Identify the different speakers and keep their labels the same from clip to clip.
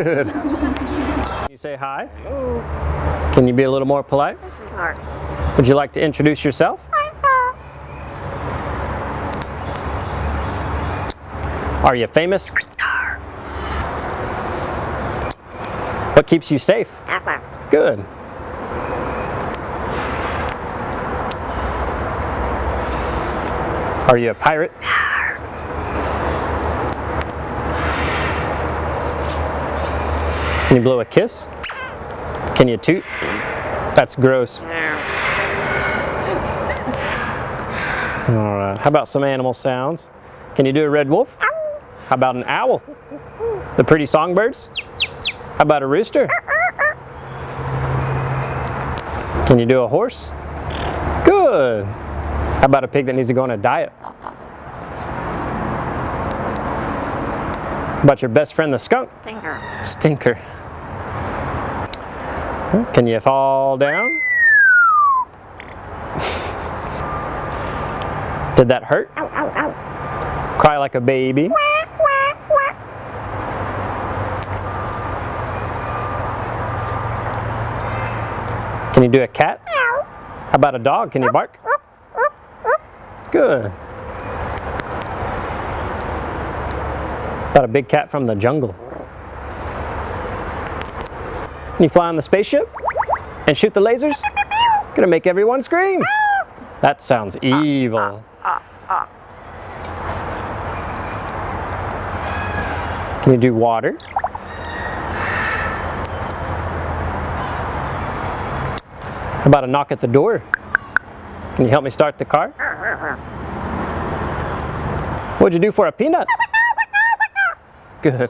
Speaker 1: Good. Can you say hi? Can you be a little more polite? Would you like to introduce yourself? Are you famous? What keeps you safe? Good. Are you a pirate? Can you blow a kiss? Can you toot? That's gross. Alright, how about some animal sounds? Can you do a red wolf? How about an owl? The pretty songbirds? How about a rooster? Can you do a horse? Good. How about a pig that needs to go on a diet? How about your best friend the skunk? Stinker. Can you fall down? Did that hurt? Cry like a baby? Can you do a cat? How about a dog? Can you bark? Good. About a big cat from the jungle? Can you fly on the spaceship? And shoot the lasers? Gonna make everyone scream. That sounds evil. Can you do water? How about a knock at the door? Can you help me start the car? What'd you do for a peanut? Good.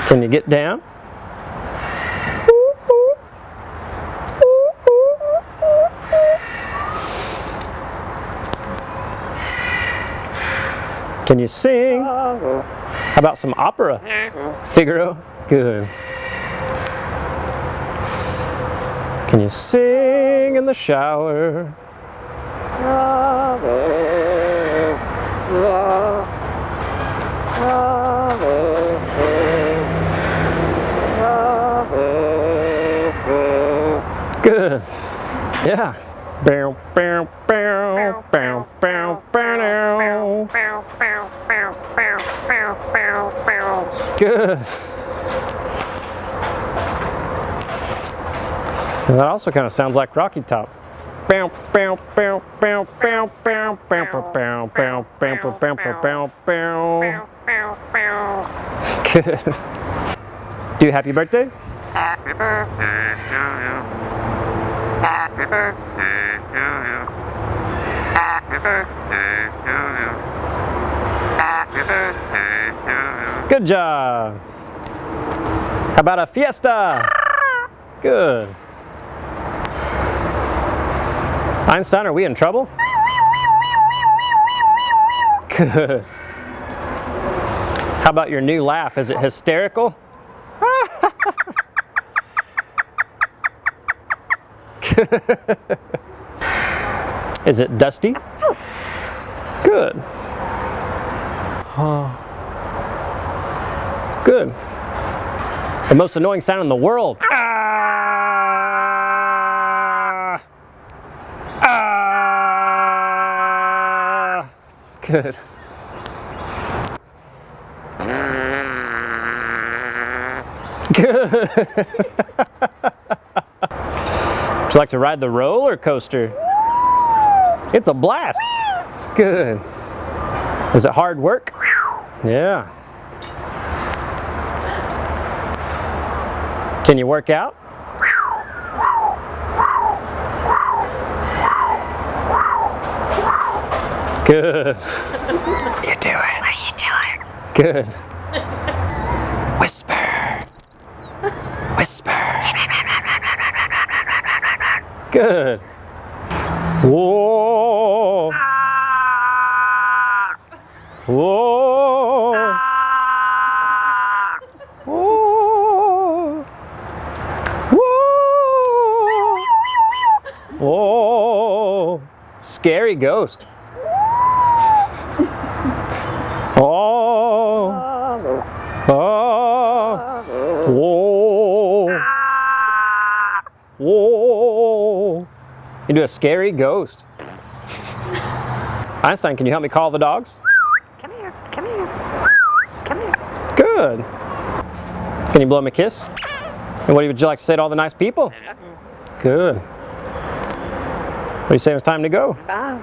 Speaker 1: Can you get down? Can you sing? How about some opera? Figaro? Good. Can you sing in the shower? Good. Yeah. Bow, bow, bow, bow, bow, bow. Good. And that also kind of sounds like Rocky Top. Bow, bow, bow, bow, bow, bow, bow, bow, bow, bow, bow, bow, bow. Good. Do happy birthday?
Speaker 2: Happy birthday to you. Happy birthday to you. Happy birthday to you. Happy birthday to you.
Speaker 1: Good job. How about a fiesta? Good. Einstein, are we in trouble? Good. How about your new laugh? Is it hysterical? Is it dusty? Good. Good. The most annoying sound in the world. Good. Good. Would you like to ride the roller coaster? It's a blast. Good. Is it hard work? Yeah. Can you work out? Good.
Speaker 2: What are you doing? What are you doing?
Speaker 1: Good. Whisper. Whisper. Good. Whoa. Whoa. Whoa. Whoa. Whoa. Scary ghost. Oh. Whoa. Whoa. You do a scary ghost. Einstein, can you help me call the dogs?
Speaker 2: Come here, come here, come here.
Speaker 1: Good. Can you blow me a kiss? And what would you like to say to all the nice people? Good. What do you say it's time to go?
Speaker 2: Bye.